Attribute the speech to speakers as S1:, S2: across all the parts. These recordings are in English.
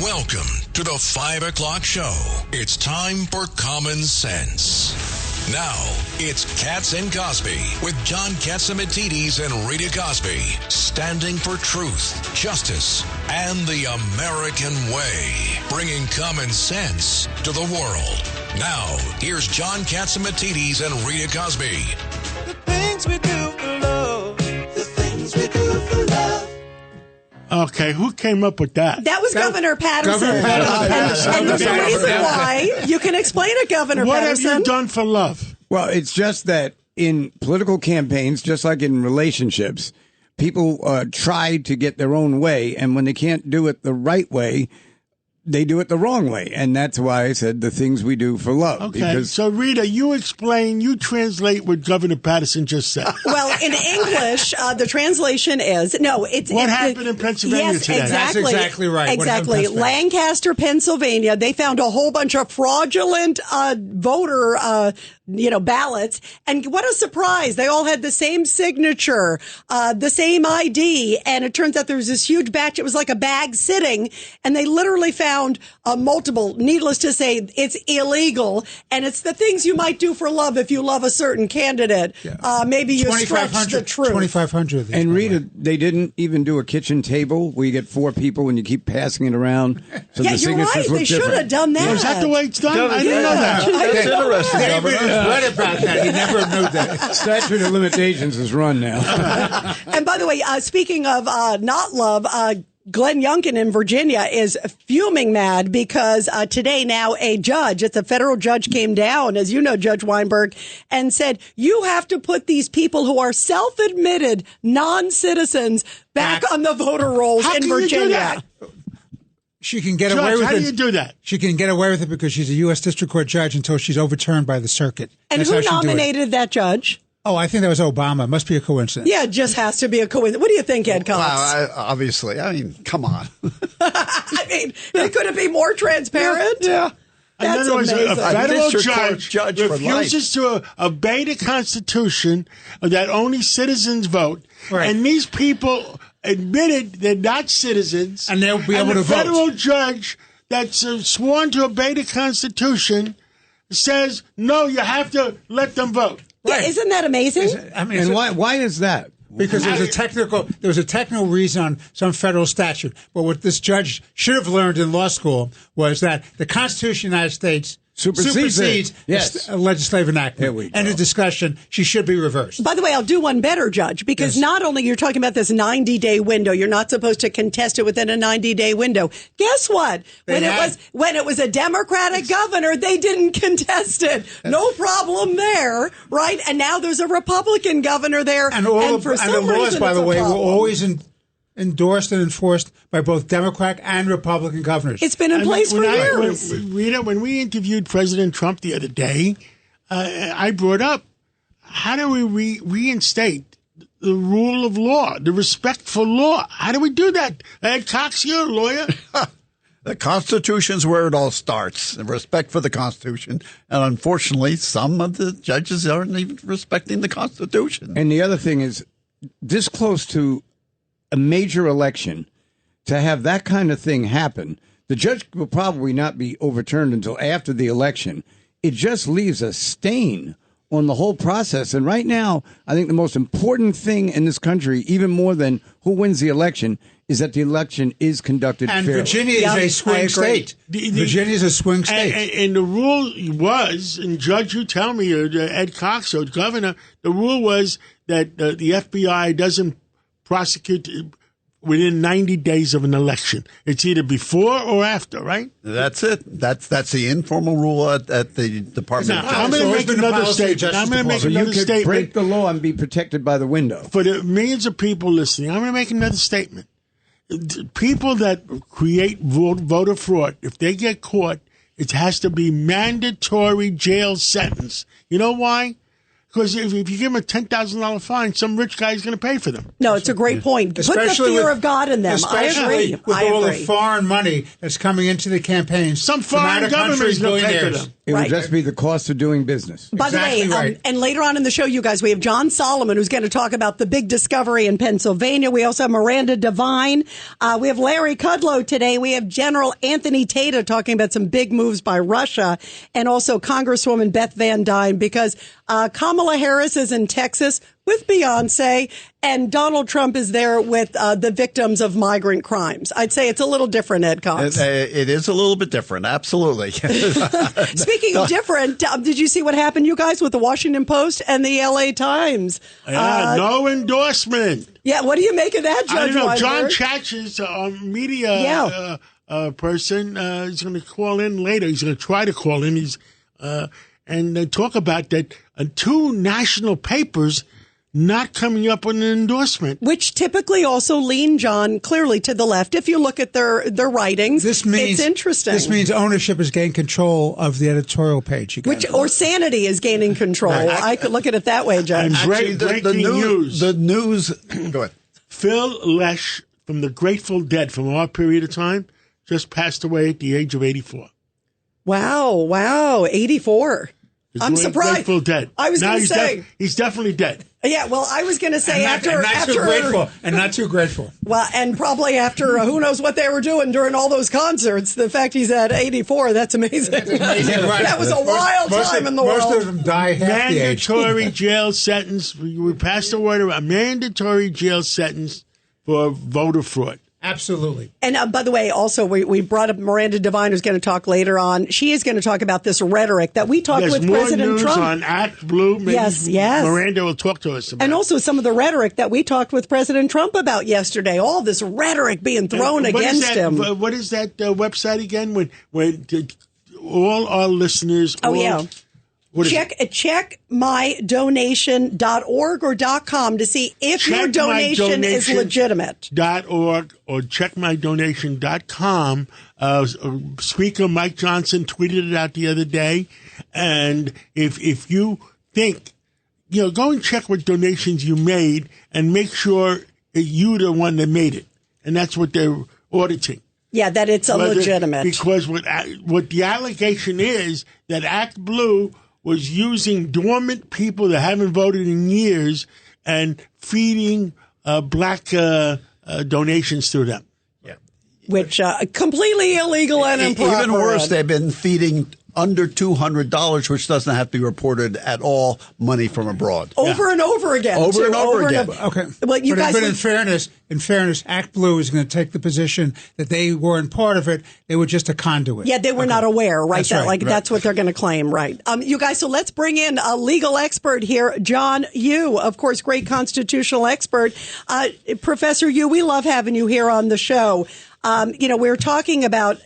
S1: Welcome to the 5 o'clock show. It's time for Common Sense. Now, it's Katz and Cosby with John Katzimatidis and Rita Cosby, standing for truth, justice, and the American way, bringing common sense to the world. Now, here's John Katzimatidis and Rita Cosby.
S2: The things we do for love. The things we do for love.
S3: Okay, who came up with that?
S4: That was Governor Patterson. And there's a reason why. You can explain it, Governor Patterson.
S3: What have you done for love?
S5: Well, it's just that in political campaigns, just like in relationships, people try to get their own way, and when they can't do it the right way, they do it the wrong way. And that's why I said the things we do for love.
S3: Okay, so Rita, you translate what Governor Patterson just said.
S4: Well, in English, the translation is,
S3: What happened in Pennsylvania today?
S4: Exactly.
S6: That's exactly right.
S4: Exactly. Lancaster, Pennsylvania, they found a whole bunch of fraudulent voter ballots. And what a surprise. They all had the same signature, the same ID. And it turns out there was this huge batch. It was like a bag sitting, and they literally found multiple. Needless to say, it's illegal. And it's the things you might do for love if you love a certain candidate. Yeah. Maybe you stretch the truth.
S6: 2,500 of these.
S5: And Rita, they didn't even do a kitchen table where you get four people and you keep passing it around. So
S4: yeah,
S5: the
S4: you're right. They should have done that.
S3: Is that the way it's done? I didn't know that.
S7: That's interesting, Governor.
S6: Read about that. He never knew that.
S5: Statute of limitations is run now.
S4: And by the way, speaking of not love, Glenn Youngkin in Virginia is fuming mad because today now it's a federal judge came down, as you know, Judge Weinberg, and said, you have to put these people who are self-admitted non-citizens back on the voter rolls in Virginia.
S3: You do that?
S6: She can get away with it.
S3: How do you do that?
S6: She can get away with it because she's a U.S. District Court judge until she's overturned by the circuit.
S4: And who nominated that judge?
S6: Oh, I think that was Obama. Must be a coincidence.
S4: Yeah, it just has to be a coincidence. What do you think, Ed Cox?
S7: Obviously. Come on.
S4: Could it be more transparent?
S7: Yeah.
S4: That's
S3: in other words,
S4: amazing.
S3: a federal
S7: judge
S3: refuses to obey the Constitution that only citizens vote. Right. And these people admitted they're not citizens.
S6: And they'll be able to vote.
S3: The federal judge that's sworn to obey the Constitution says, no, you have to let them vote.
S4: Yeah, isn't that amazing?
S5: And why is that?
S6: Because there was a technical reason on some federal statute. But what this judge should have learned in law school was that the Constitution of the United States supersedes a legislative enactment. End of discussion. She should be reversed.
S4: By the way, I'll do one better, Judge, because not only you're talking about this 90-day window, you're not supposed to contest it within a 90-day window. Guess what? When it was a Democratic governor, they didn't contest it. No problem there, right? And now there's a Republican governor there,
S6: and the laws, by the way, were always endorsed and enforced by both Democrat and Republican governors.
S4: It's been in place for years.
S3: Rita, when we interviewed President Trump the other day, I brought up, how do we reinstate the rule of law, the respect for law? How do we do that? Ed Cox, you're a lawyer.
S7: The Constitution's where it all starts, the respect for the Constitution. And unfortunately, some of the judges aren't even respecting the Constitution.
S5: And the other thing is, this close to a major election, to have that kind of thing happen, the judge will probably not be overturned until after the election. It just leaves a stain on the whole process. And right now, I think the most important thing in this country, even more than who wins the election, is that the election is conducted fairly.
S6: And Virginia is a swing state. Virginia is a swing state.
S3: And the rule was, and Judge, you tell me, Ed Cox, or Governor, the rule was that the FBI doesn't prosecute within 90 days of an election. It's either before or after, right?
S7: That's it. That's the informal rule at the Department of Justice.
S3: I'm going to make another statement.
S5: So you can break the law and be protected by the window.
S3: For the millions of people listening, I'm going to make another statement. People that create voter fraud, if they get caught, it has to be mandatory jail sentence. You know why? Because if you give them a $10,000 fine, some rich guy is going to pay for them.
S4: No, it's a great point. Put the fear of God in them. I agree.
S6: With all the foreign money that's coming into the campaigns.
S3: Some foreign government is going to pay for them.
S5: It would just be the cost of doing business.
S4: By the way, and later on in the show, you guys, we have John Solomon, who's going to talk about the big discovery in Pennsylvania. We also have Miranda Devine. We have Larry Kudlow today. We have General Anthony Tata talking about some big moves by Russia, and also Congresswoman Beth Van Dyne, because Kamala Harris is in Texas with Beyonce, and Donald Trump is there with the victims of migrant crimes. I'd say it's a little different, Ed Cox.
S7: It is a little bit different, absolutely.
S4: Speaking of different, did you see what happened, you guys, with the Washington Post and the LA Times?
S3: No endorsement.
S4: Yeah, what do you make of that, Judge?
S3: I don't know.
S4: Weinberg?
S3: John Chach's media person is going to call in later. He's going to try to call in. And talk about that. Two national papers not coming up with an endorsement,
S4: which typically also lean, John, clearly to the left. If you look at their writings, it's interesting.
S6: This means ownership is gaining control of the editorial page.
S4: Or sanity is gaining control. I could look at it that way, Judge.
S3: And breaking news.
S7: The news. Go ahead.
S3: Phil Lesh from the Grateful Dead from our period of time just passed away at the age of 84.
S4: Wow, 84. I'm surprised.
S3: Grateful Dead.
S4: I was going to say
S3: he's definitely dead.
S4: Yeah, well, I was going to say
S6: not too grateful.
S4: Well, and probably after who knows what they were doing during all those concerts. The fact he's at 84, that's amazing. Right. That was a wild time in the world.
S6: Most of them die half the age.
S3: Mandatory jail sentence. We passed a word around. Mandatory jail sentence for voter fraud.
S6: Absolutely.
S4: And by the way, also, we brought up Miranda Devine, who's going to talk later on. She is going to talk about this rhetoric that we talked with President
S3: news
S4: Trump.
S3: On Act Blue. Maybe
S4: yes.
S3: Miranda will talk to us about.
S4: And also some of the rhetoric that we talked with President Trump about yesterday. All this rhetoric being thrown against him.
S3: What is that website again? When all our listeners. Check mydonation.org or .com to see if your donation is legitimate. .org or checkmydonation.com. Speaker Mike Johnson tweeted it out the other day. And if you think, go and check what donations you made and make sure that you're the one that made it. And that's what they're auditing.
S4: Yeah, that it's legitimate.
S3: Because what the allegation is that Act Blue was using dormant people that haven't voted in years and feeding black donations through them.
S7: Yeah,
S4: which completely illegal and improper.
S7: Even worse, they've been feeding under $200, which doesn't have to be reported at all, money from abroad.
S4: Over and over again.
S7: Over and over again.
S6: Okay. Well, but in fairness, Act Blue is going to take the position that they weren't part of it. They were just a conduit.
S4: Yeah, they were not aware, right?
S6: That's
S4: That's what they're going to claim, right? You guys, so let's bring in a legal expert here, John Yoo, of course, great constitutional expert. Professor Yoo, we love having you here on the show. We're talking about,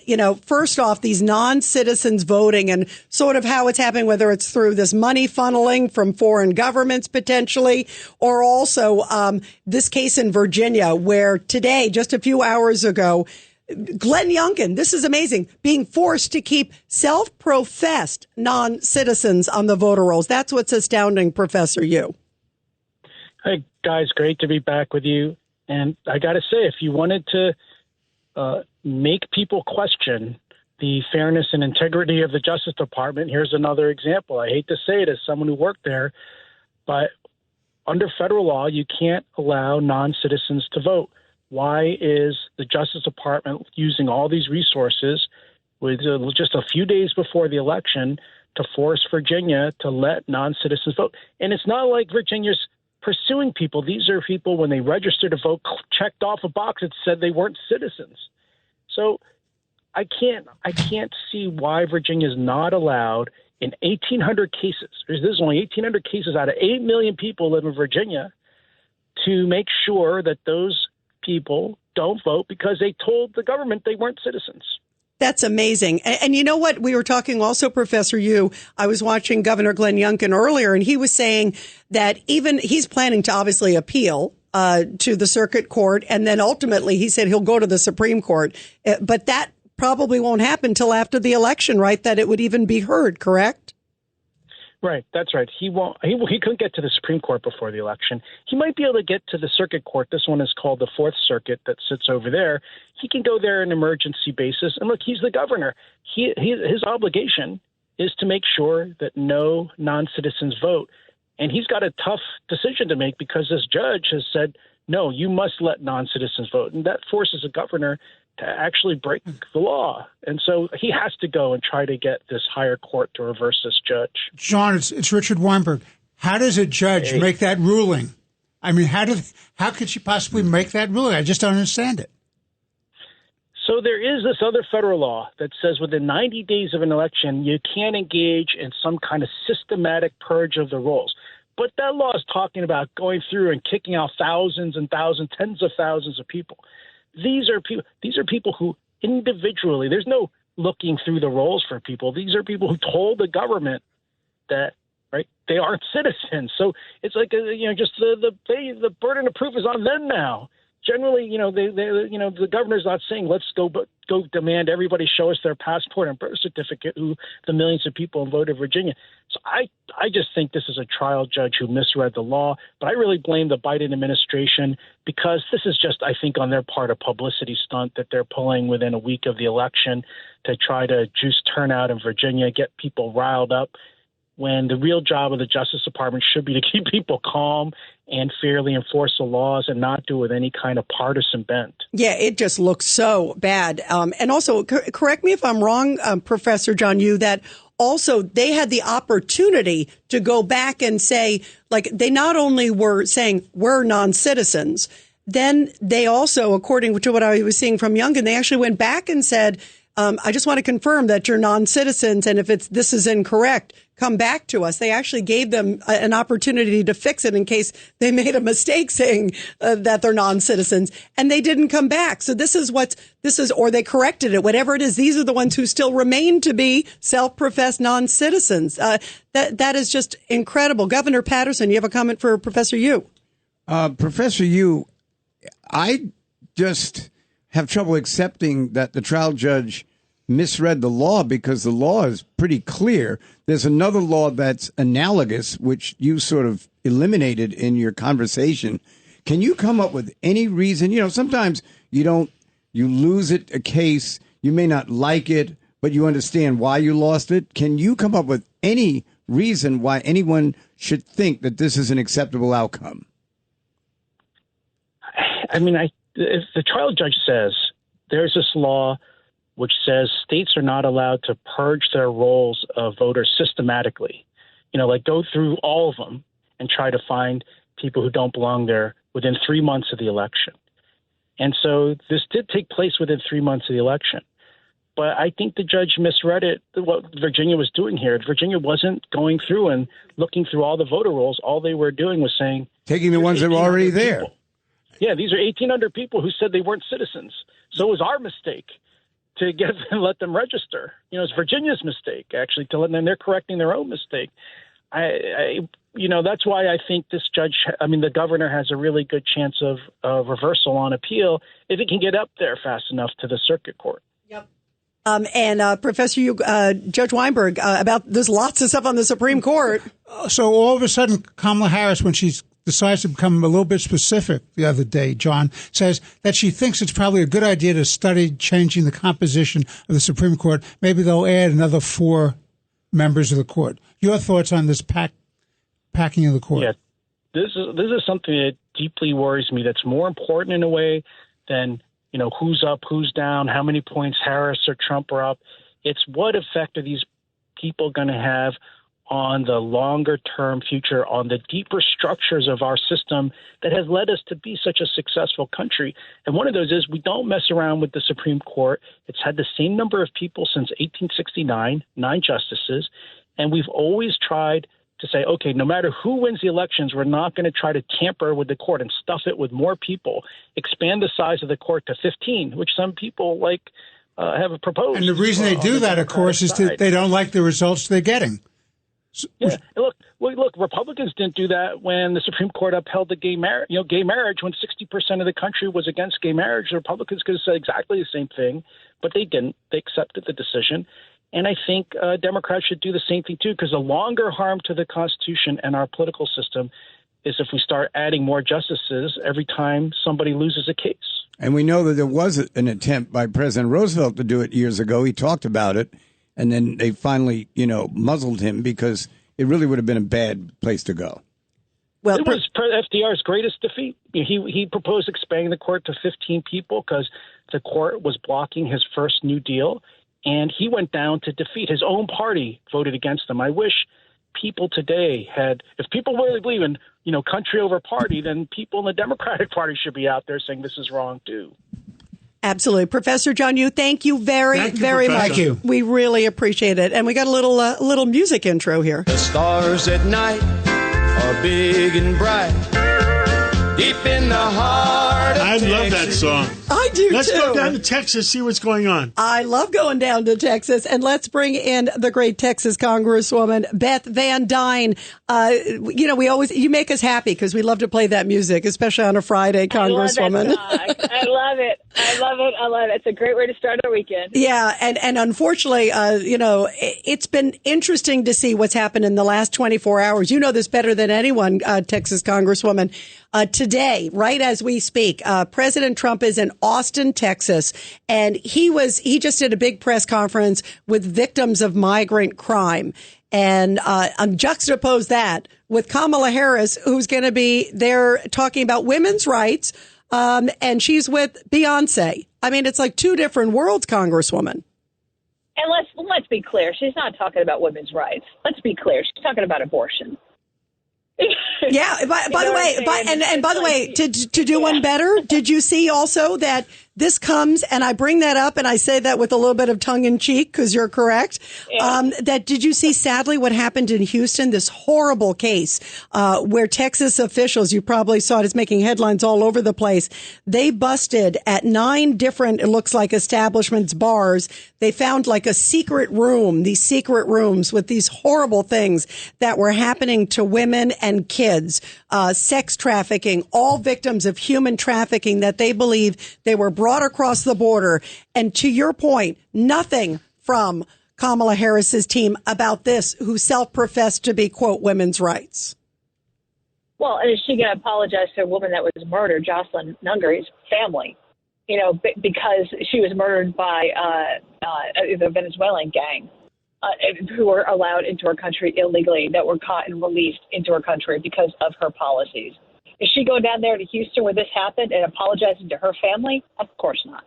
S4: first off, these non-citizens voting and sort of how it's happening, whether it's through this money funneling from foreign governments potentially, or also this case in Virginia where today, just a few hours ago, Glenn Youngkin, this is amazing, being forced to keep self-professed non-citizens on the voter rolls. That's what's astounding, Professor Yoo.
S8: Hey, guys, great to be back with you. And I got to say, if you wanted to make people question the fairness and integrity of the Justice Department, here's another example. I hate to say it as someone who worked there, but under federal law, you can't allow non-citizens to vote. Why is the Justice Department using all these resources with just a few days before the election to force Virginia to let non-citizens vote? And it's not like Virginia's pursuing people. These are people, when they registered to vote, checked off a box that said they weren't citizens. So I can't see why Virginia is not allowed in 1,800 cases. There's only 1,800 cases out of 8 million people live in Virginia to make sure that those people don't vote because they told the government they weren't citizens.
S4: That's amazing. And you know what? We were talking also, Professor Yoo, I was watching Governor Glenn Youngkin earlier, and he was saying that even he's planning to obviously appeal to the circuit court. And then ultimately he said he'll go to the Supreme Court. But that probably won't happen till after the election, right? That it would even be heard, correct?
S8: Right, that's right. He won't. He couldn't get to the Supreme Court before the election. He might be able to get to the Circuit Court. This one is called the Fourth Circuit that sits over there. He can go there on an emergency basis. And look, he's the governor. His obligation is to make sure that no non-citizens vote. And he's got a tough decision to make because this judge has said, no, you must let non-citizens vote. And that forces a governor to actually break the law. And so he has to go and try to get this higher court to reverse this judge.
S6: John, it's Richard Weinberg. How does a judge make that ruling? I mean, how could she possibly make that ruling? I just don't understand it.
S8: So there is this other federal law that says within 90 days of an election, you can't engage in some kind of systematic purge of the rolls. But that law is talking about going through and kicking out thousands and thousands, tens of thousands of people. These are people who individually, there's no looking through the rolls for people. These are people who told the government that, right, they aren't citizens. So it's like, just the burden of proof is on them now. Generally, the governor's not saying, let's go demand everybody show us their passport and birth certificate, who the millions of people who voted Virginia. So I just think this is a trial judge who misread the law. But I really blame the Biden administration because this is just, I think, on their part, a publicity stunt that they're pulling within a week of the election to try to juice turnout in Virginia, get people riled up, when the real job of the Justice Department should be to keep people calm and fairly enforce the laws and not do it with any kind of partisan bent.
S4: Yeah, it just looks so bad. And also, correct me if I'm wrong, Professor John Yoo, that also they had the opportunity to go back and say, like, they not only were saying we're non-citizens, then they also, according to what I was seeing from Youngkin, they actually went back and said, I just want to confirm that you're non-citizens, and if this is incorrect, come back to us. They actually gave them an opportunity to fix it in case they made a mistake saying that they're non-citizens, and they didn't come back. So or they corrected it, whatever it is. These are the ones who still remain to be self-professed non-citizens. That is just incredible. Governor Patterson, you have a comment for Professor Yoo?
S5: Professor Yoo, I just have trouble accepting that the trial judge misread the law because the law is pretty clear. There's another law that's analogous, which you sort of eliminated in your conversation. Can you come up with any reason? Sometimes you lose a case, you may not like it, but you understand why you lost it. Can you come up with any reason why anyone should think that this is an acceptable outcome?
S8: I mean, if the trial judge says there's this law which says states are not allowed to purge their rolls of voters systematically, like go through all of them and try to find people who don't belong there within 3 months of the election. And so this did take place within 3 months of the election. But I think the judge misread it, what Virginia was doing here. Virginia wasn't going through and looking through all the voter rolls. All they were doing was saying,
S5: taking the ones that were already there.
S8: People. Yeah, these are 1,800 people who said they weren't citizens. So it was our mistake to let them register. It's Virginia's mistake, actually, to let them. They're correcting their own mistake. That's why I think this judge, the governor has a really good chance of reversal on appeal if he can get up there fast enough to the circuit court.
S4: Yep. And Professor Yoo, Judge Weinberg, there's lots of stuff on the Supreme Court.
S6: So all of a sudden, Kamala Harris, when she decides to become a little bit specific the other day, John, says that she thinks it's probably a good idea to study changing the composition of the Supreme Court. Maybe they'll add another 4 members of the court. Your thoughts on this packing of the court?
S8: Yeah, this is something that deeply worries me. That's more important in a way than who's up, who's down, how many points Harris or Trump are up. It's what effect are these people going to have on the longer-term future, on the deeper structures of our system that has led us to be such a successful country. And one of those is we don't mess around with the Supreme Court. It's had the same number of people since 1869, 9 justices, and we've always tried to say, okay, no matter who wins the elections, we're not going to try to tamper with the court and stuff it with more people, expand the size of the court to 15, which some people have proposed.
S6: And the reason they do that, of course, is that they don't like the results they're getting.
S8: Yeah, look, Republicans didn't do that when the Supreme Court upheld the gay marriage. Gay marriage, when 60% of the country was against gay marriage, the Republicans could have said exactly the same thing, but they didn't. They accepted the decision. And I think Democrats should do the same thing, too, because the longer harm to the Constitution and our political system is if we start adding more justices every time somebody loses a case.
S5: And we know that there was an attempt by President Roosevelt to do it years ago. He talked about it, and then they finally, muzzled him because it really would have been a bad place to go.
S4: Well,
S8: it was FDR's greatest defeat. He proposed expanding the court to 15 people because the court was blocking his first New Deal, and he went down to defeat. His own party voted against him. I wish people today if people really believe in, country over party, then people in the Democratic Party should be out there saying this is wrong too.
S4: Absolutely. Professor John Yoo, thank you very much.
S6: Thank you.
S4: We really appreciate it. And we got a little music intro here.
S2: The stars at night are big and bright, deep in the heart of
S3: I love that song.
S4: I do,
S3: Let's
S4: too.
S3: go down to Texas, see what's going on.
S4: I love going down to Texas, and let's bring in the great Texas Congresswoman, Beth Van Dyne. You make us happy because we love to play that music, especially on a Friday, Congresswoman.
S9: I love it. It's a great way to start our weekend.
S4: Yeah, and unfortunately, it's been interesting to see what's happened in the last 24 hours. You know this better than anyone, Texas Congresswoman. Today, right as we speak, President Trump is in Austin, Texas, and he just did a big press conference with victims of migrant crime. And juxtapose that with Kamala Harris, who's going to be there talking about women's rights, and she's with Beyonce. I mean, it's like two different worlds, Congresswoman.
S9: And let's be clear. She's not talking about women's rights. Let's be clear. She's talking about abortion.
S4: Yeah. By the way, to do one better, did you see also that this comes, and I bring that up, and I say that with a little bit of tongue in cheek because you're correct. Yeah. Did you see sadly what happened in Houston? This horrible case where Texas officials, you probably saw it, is making headlines all over the place. They busted at 9 different, it looks like, establishments, bars. They found like a secret room, these secret rooms with these horrible things that were happening to women and kids, sex trafficking, all victims of human trafficking that they believe they were brought across the border. And to your point, nothing from Kamala Harris's team about this, who self-professed to be, quote, women's rights.
S9: Well, and is she going to apologize to a woman that was murdered, Jocelyn Nungary's family, because she was murdered by the Venezuelan gang who were allowed into her country illegally, that were caught and released into her country because of her policies? Is she going down there to Houston where this happened and apologizing to her family? Of course not.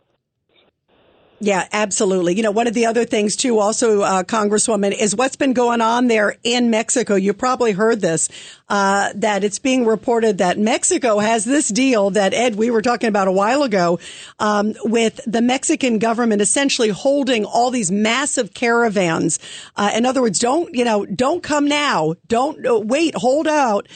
S4: Yeah, absolutely. One of the other things, too, also, Congresswoman, is what's been going on there in Mexico. You probably heard this, that it's being reported that Mexico has this deal that, Ed, we were talking about a while ago, with the Mexican government essentially holding all these massive caravans. In other words, don't come now. Don't wait, hold out,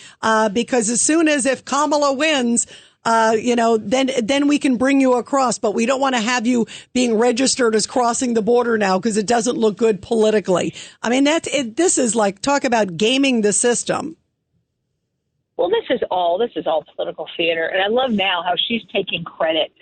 S4: because as soon as if Kamala wins, then we can bring you across, but we don't want to have you being registered as crossing the border now because it doesn't look good politically. I mean, this is like, talk about gaming the system.
S9: Well, this is all political theater. And I love now how she's taking credit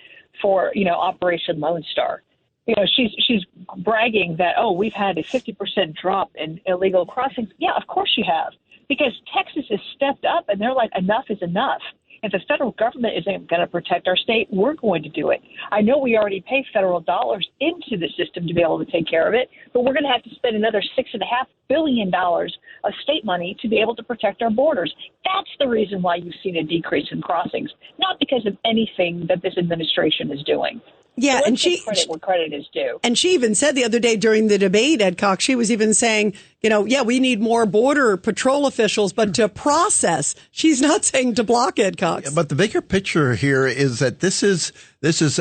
S9: for, Operation Lone Star. She's bragging that, we've had a 50% drop in illegal crossings. Yeah, of course you have, because Texas has stepped up and they're like, enough is enough. If the federal government isn't going to protect our state, we're going to do it. I know we already pay federal dollars into the system to be able to take care of it, but we're going to have to spend another $6.5 billion of state money to be able to protect our borders. That's the reason why you've seen a decrease in crossings, not because of anything that this administration is doing.
S4: Yeah,
S9: so
S4: and
S9: credit where credit is due.
S4: And she even said the other day during the debate, Ed Cox, she was even saying, we need more border patrol officials, but to process. She's not saying to block, Ed Cox.
S7: But the bigger picture here is that this is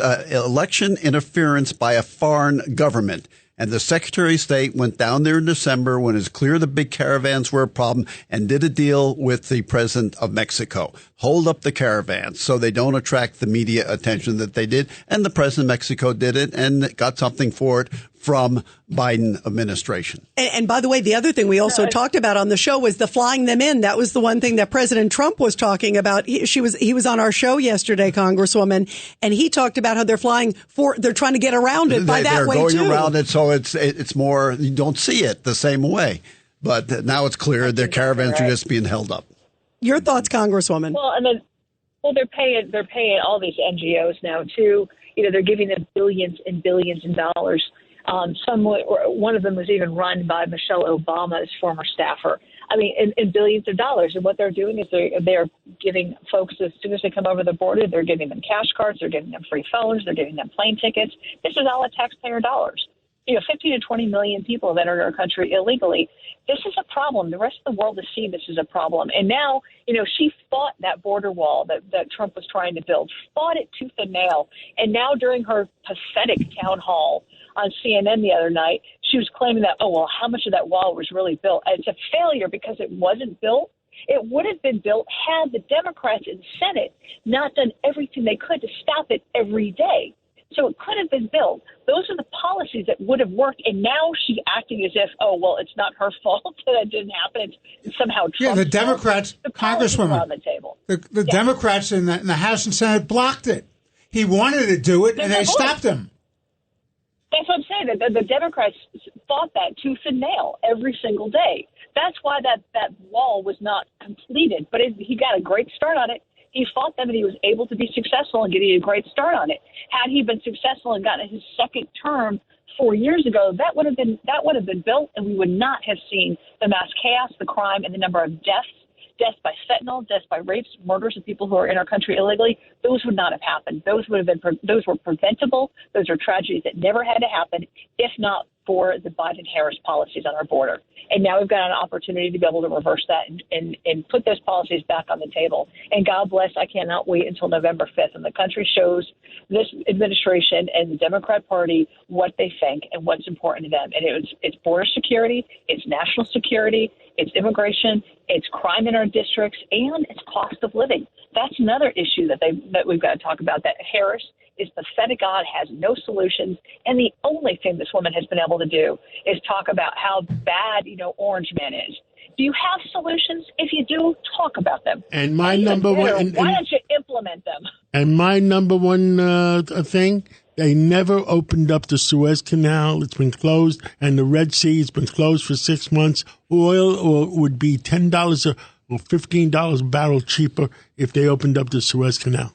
S7: election interference by a foreign government. And the Secretary of State went down there in December when it's clear the big caravans were a problem and did a deal with the president of Mexico. Hold up the caravans so they don't attract the media attention that they did. And the president of Mexico did it and got something for it from Biden administration.
S4: And by the way, the other thing we also talked about on the show was the flying them in. That was the one thing that President Trump was talking about. He was on our show yesterday, Congresswoman, and he talked about how they're they're trying to get around it by that way too.
S7: They're going around it, so it's more, you don't see it the same way. But now it's clear their caravans are just being held up.
S4: Your thoughts, Congresswoman?
S9: Well, they're paying all these NGOs now too. They're giving them billions and billions of dollars. One of them was even run by Michelle Obama's former staffer. I mean, in billions of dollars. And what they're doing is they're giving folks, as soon as they come over the border, they're giving them cash cards, they're giving them free phones, they're giving them plane tickets. This is all taxpayer dollars. 15 to 20 million people have entered our country illegally. This is a problem. The rest of the world has seen this as a problem. And now, she fought that border wall that Trump was trying to build, fought it tooth and nail. And now during her pathetic town hall on CNN the other night, she was claiming that, how much of that wall was really built? And it's a failure because it wasn't built. It would have been built had the Democrats in the Senate not done everything they could to stop it every day. So it could have been built. Those are the policies that would have worked. And now she's acting as if, it's not her fault that didn't happen. It's somehow Trump's
S6: the Democrats, Congresswoman,
S9: on the table.
S6: The Democrats in the House and Senate blocked it. He wanted to do it, and they stopped him.
S9: That's what I'm saying. The Democrats fought that tooth and nail every single day. That's why that wall was not completed. But he got a great start on it. He fought them, and he was able to be successful in getting a great start on it. Had he been successful and gotten his second term 4 years ago, that would have been built, and we would not have seen the mass chaos, the crime, and the number of deaths by fentanyl, deaths by rapes, murders of people who are in our country illegally. Those would not have happened. Those were preventable. Those are tragedies that never had to happen, if not for the Biden-Harris policies on our border. And now we've got an opportunity to be able to reverse that and put those policies back on the table. And God bless, I cannot wait until November 5th. And the country shows this administration and the Democrat Party what they think and what's important to them. And it's border security, it's national security, it's immigration, it's crime in our districts, and it's cost of living. That's another issue that we've got to talk about, that Harris is pathetic, God has no solutions. And the only thing this woman has been able to do is talk about how bad, Orange Man is. Do you have solutions? If you do, talk about them.
S3: And my number one,
S9: why don't you implement them?
S3: And my number one thing, they never opened up the Suez Canal. It's been closed, and the Red Sea has been closed for 6 months. Oil would be $10 or $15 a barrel cheaper if they opened up the Suez Canal.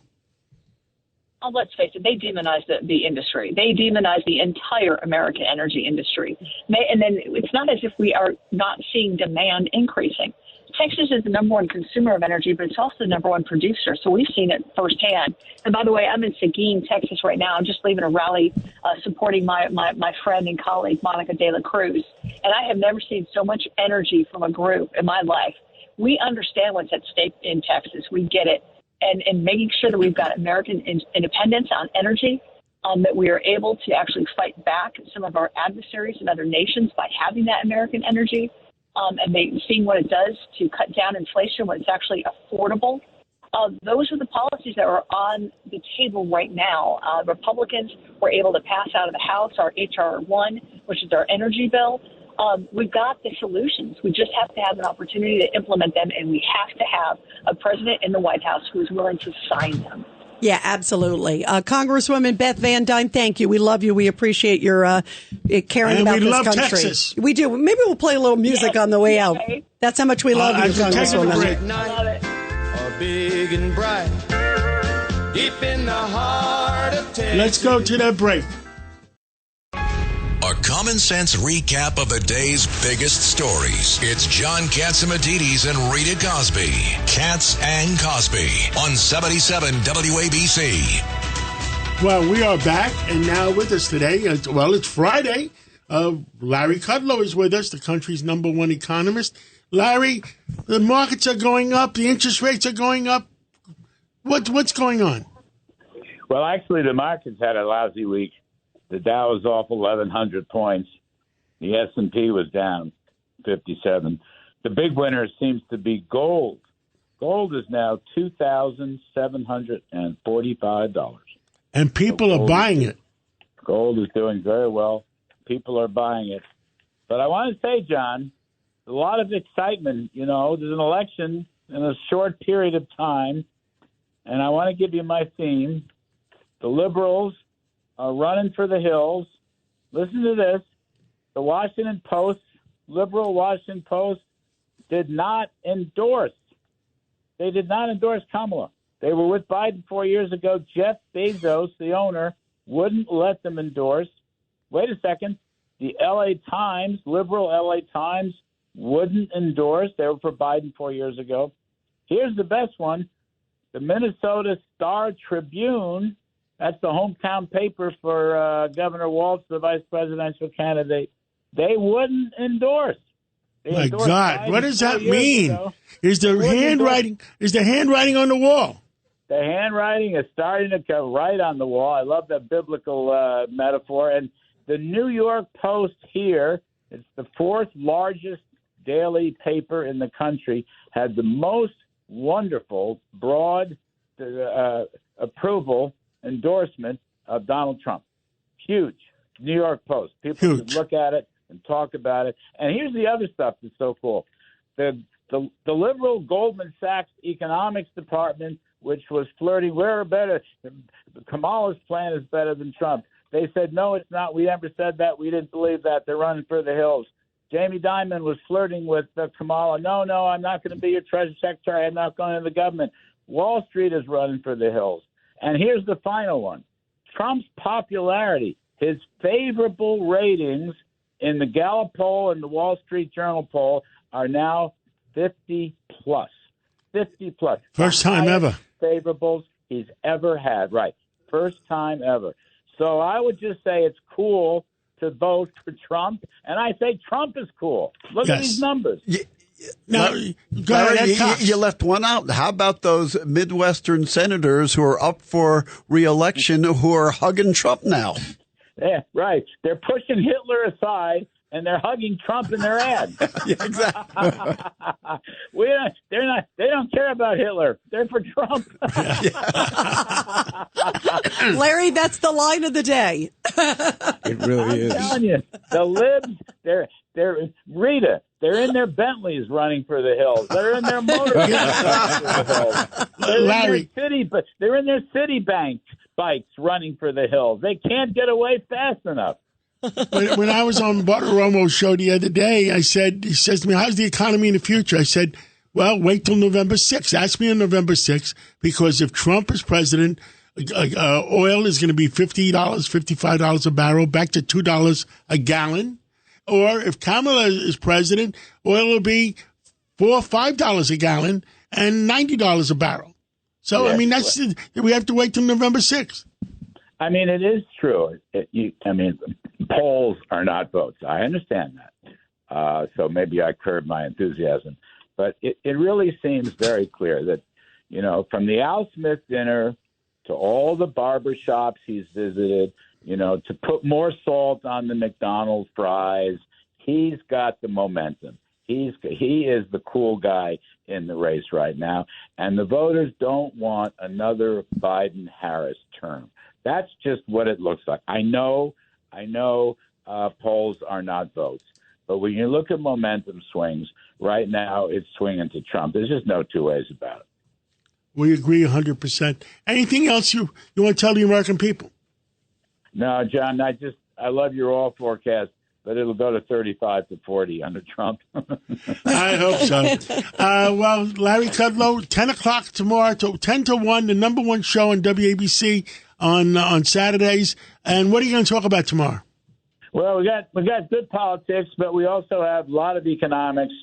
S9: Let's face it, they demonize the industry. They demonize the entire American energy industry. And then it's not as if we are not seeing demand increasing. Texas is the number one consumer of energy, but it's also the number one producer. So we've seen it firsthand. And by the way, I'm in Seguin, Texas right now. I'm just leaving a rally supporting my friend and colleague, Monica De La Cruz. And I have never seen so much energy from a group in my life. We understand what's at stake in Texas. We get it. And making sure that we've got American independence on energy, that we are able to actually fight back some of our adversaries in other nations by having that American energy, and seeing what it does to cut down inflation when it's actually affordable. Those are the policies that are on the table right now. Republicans were able to pass out of the House our H.R. 1, which is our energy bill. We've got the solutions. We just have to have an opportunity to implement them, and we have to have a president in the White House who is willing to sign them.
S4: Yeah, absolutely. Congresswoman Beth Van Dyne, thank you. We love you. We appreciate your caring about this country.
S3: Texas.
S4: We do. Maybe we'll play a little music on the way out. That's how much we love you, Congresswoman.
S9: I love it.
S2: Are big and bright, deep in the heart of Texas.
S3: Let's go to that break.
S1: A common sense recap of the day's biggest stories. It's John Catsimatidis and Rita Cosby. Cats and Cosby on 77 WABC.
S3: Well, we are back, and now with us today, it's Friday. Larry Kudlow is with us, the country's number one economist. Larry, the markets are going up, the interest rates are going up. What's going on?
S10: Well, actually, the markets had a lousy week. The Dow was off 1,100 points. The S&P was down 57. The big winner seems to be gold. Gold is now $2,745.
S3: And people are buying it.
S10: Gold is doing very well. People are buying it. But I want to say, John, a lot of excitement. There's an election in a short period of time, and I want to give you my theme. The liberals are running for the hills. Listen to this. The Washington Post, liberal Washington Post, did not endorse. They did not endorse Kamala. They were with Biden 4 years ago. Jeff Bezos, the owner, wouldn't let them endorse. Wait a second. The L.A. Times, liberal L.A. Times, wouldn't endorse. They were for Biden 4 years ago. Here's the best one. The Minnesota Star Tribune, that's the hometown paper for Governor Walz, the vice presidential candidate, they wouldn't endorse.
S3: My God, Biden what does that mean? Is the handwriting on the wall?
S10: The handwriting is starting to come right on the wall. I love that biblical metaphor. And the New York Post here, it's the fourth largest daily paper in the country, had the most wonderful, broad approval, endorsement of Donald Trump. Huge. New York Post. People can look at it and talk about it. And here's the other stuff that's so cool. The liberal Goldman Sachs economics department, which was flirting, we're better, Kamala's plan is better than Trump. They said, no, it's not. We never said that. We didn't believe that. They're running for the hills. Jamie Dimon was flirting with Kamala. No, I'm not going to be your treasury secretary. I'm not going to the government. Wall Street is running for the hills. And here's the final one. Trump's popularity, his favorable ratings in the Gallup poll and the Wall Street Journal poll are now 50 plus. 50 plus.
S3: First time ever.
S10: Favorables he's ever had. Right. First time ever. So I would just say it's cool to vote for Trump, and I say Trump is cool. Look at these numbers.
S3: Now, go ahead,
S7: you left one out. How about those Midwestern senators who are up for re-election who are hugging Trump now?
S10: Yeah, right. They're pushing Hitler aside, and they're hugging Trump in their ads.
S7: Yeah, exactly.
S10: They don't care about Hitler. They're for Trump.
S4: Larry, that's the line of the day.
S5: It really is.
S10: I'm telling you, the libs, Rita, they're in their Bentleys running for the hills. They're in their motorcycles running for the hills.
S3: Larry.
S10: They're in their Citibank bikes running for the hills. They can't get away fast enough.
S3: When I was on Bartiromo's show the other day, he says to me, how's the economy in the future? I said, well, wait till November 6th. Ask me on November 6th, because if Trump is president, oil is going to be $50, $55 a barrel, back to $2 a gallon. Or if Kamala is president, oil will be $4 or $5 a gallon and $90 a barrel. So, yes, I mean, we have to wait till November 6th.
S10: I mean, it is true. Polls are not votes. I understand that. So maybe I curb my enthusiasm. But it really seems very clear that, from the Al Smith dinner to all the barber shops he's visited, to put more salt on the McDonald's fries, he's got the momentum. He is the cool guy in the race right now. And the voters don't want another Biden-Harris term. That's just what it looks like. I know polls are not votes. But when you look at momentum swings, right now it's swinging to Trump. There's just no two ways about it.
S3: We agree 100%. Anything else you want to tell the American people?
S10: No, John, I love your all forecast, but it'll go to 35 to 40 under Trump.
S3: I hope so. Well, Larry Kudlow, 10 o'clock tomorrow, 10 to 1, the number one show on WABC on Saturdays. And what are you going to talk about tomorrow?
S10: Well, we got good politics, but we also have a lot of economics.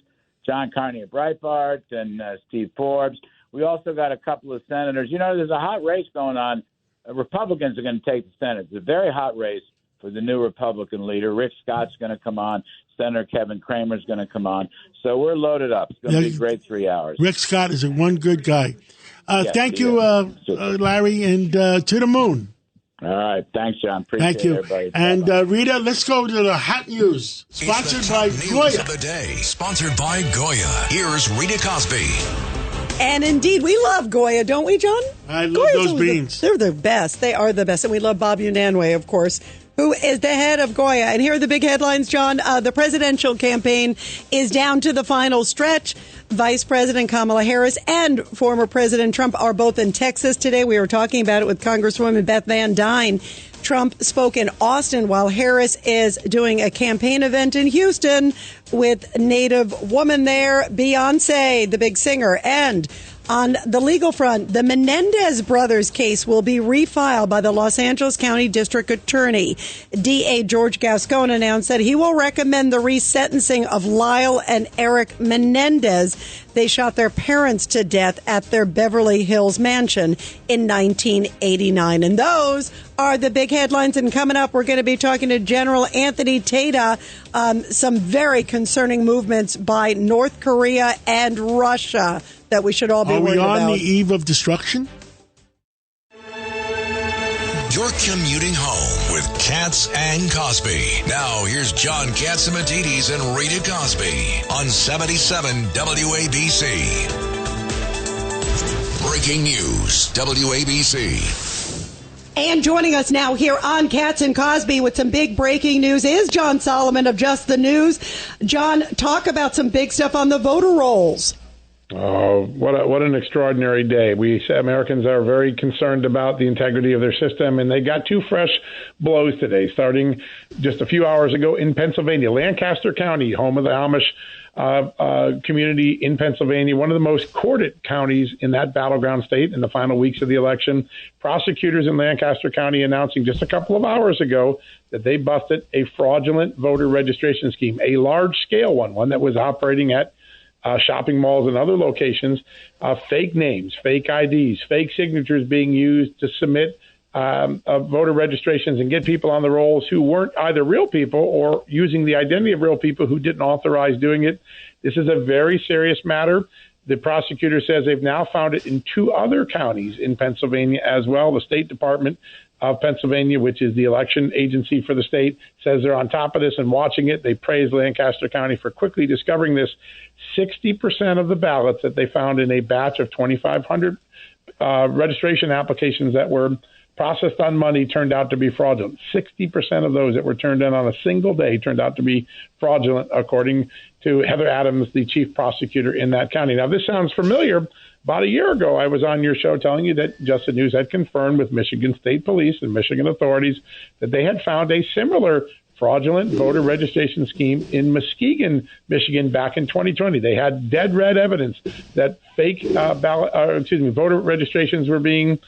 S10: John Carney of Breitbart and Steve Forbes. We also got a couple of senators. There's a hot race going on. Republicans are going to take the Senate. It's a very hot race for the new Republican leader. Rick Scott's going to come on. Senator Kevin Cramer's going to come on. So we're loaded up. It's going to be a great 3 hours.
S3: Rick Scott is one good guy. Thank you, Larry, and to the moon.
S10: All right. Thanks, John. Appreciate it, everybody.
S3: And Rita, let's go to the hot news. Sponsored by Goya.
S1: News of the day. Sponsored by Goya. Here's Rita Cosby.
S4: And indeed, we love Goya, don't we, John?
S3: I love
S4: Goya's
S3: those beans.
S4: They're the best. They are the best. And we love Bob Unanue, of course, who is the head of Goya. And here are the big headlines, John. The presidential campaign is down to the final stretch. Vice President Kamala Harris and former President Trump are both in Texas today. We were talking about it with Congresswoman Beth Van Dyne. Trump spoke in Austin while Harris is doing a campaign event in Houston with Native woman there, Beyonce, the big singer. And on the legal front, the Menendez brothers case will be refiled by the Los Angeles County District Attorney. DA George Gascon announced that he will recommend the resentencing of Lyle and Eric Menendez. They shot their parents to death at their Beverly Hills mansion in 1989. And those are the big headlines. And coming up, we're going to be talking to General Anthony Tata. Some very concerning movements by North Korea and Russia that we should all be worried about.
S3: Are we on the eve of destruction?
S1: You're commuting home with Katz and Cosby. Now, here's John Catsimatidis and Rita Cosby on 77 WABC. Breaking news, WABC.
S4: And joining us now here on Katz and Cosby with some big breaking news is John Solomon of Just the News. John, talk about some big stuff on the voter rolls.
S11: Oh, what an extraordinary day. We Americans are very concerned about the integrity of their system, and they got two fresh blows today, starting just a few hours ago in Pennsylvania. Lancaster County, home of the Amish community in Pennsylvania, one of the most courted counties in that battleground state in the final weeks of the election. Prosecutors in Lancaster County announcing just a couple of hours ago that they busted a fraudulent voter registration scheme, a large-scale one that was operating at shopping malls and other locations, fake names, fake IDs, fake signatures being used to submit voter registrations and get people on the rolls who weren't either real people or using the identity of real people who didn't authorize doing it. This is a very serious matter. The prosecutor says they've now found it in two other counties in Pennsylvania as well. The State Department of Pennsylvania, which is the election agency for the state, says they're on top of this and watching it. They praise Lancaster County for quickly discovering this. 60% of the ballots that they found in a batch of 2,500 registration applications that were processed on money turned out to be fraudulent. 60% of those that were turned in on a single day turned out to be fraudulent, according to Heather Adams, the chief prosecutor in that county. Now, this sounds familiar. About a year ago, I was on your show telling you that Just the News had confirmed with Michigan State Police and Michigan authorities that they had found a similar fraudulent voter registration scheme in Muskegon, Michigan, back in 2020. They had dead red evidence that fake voter registrations were being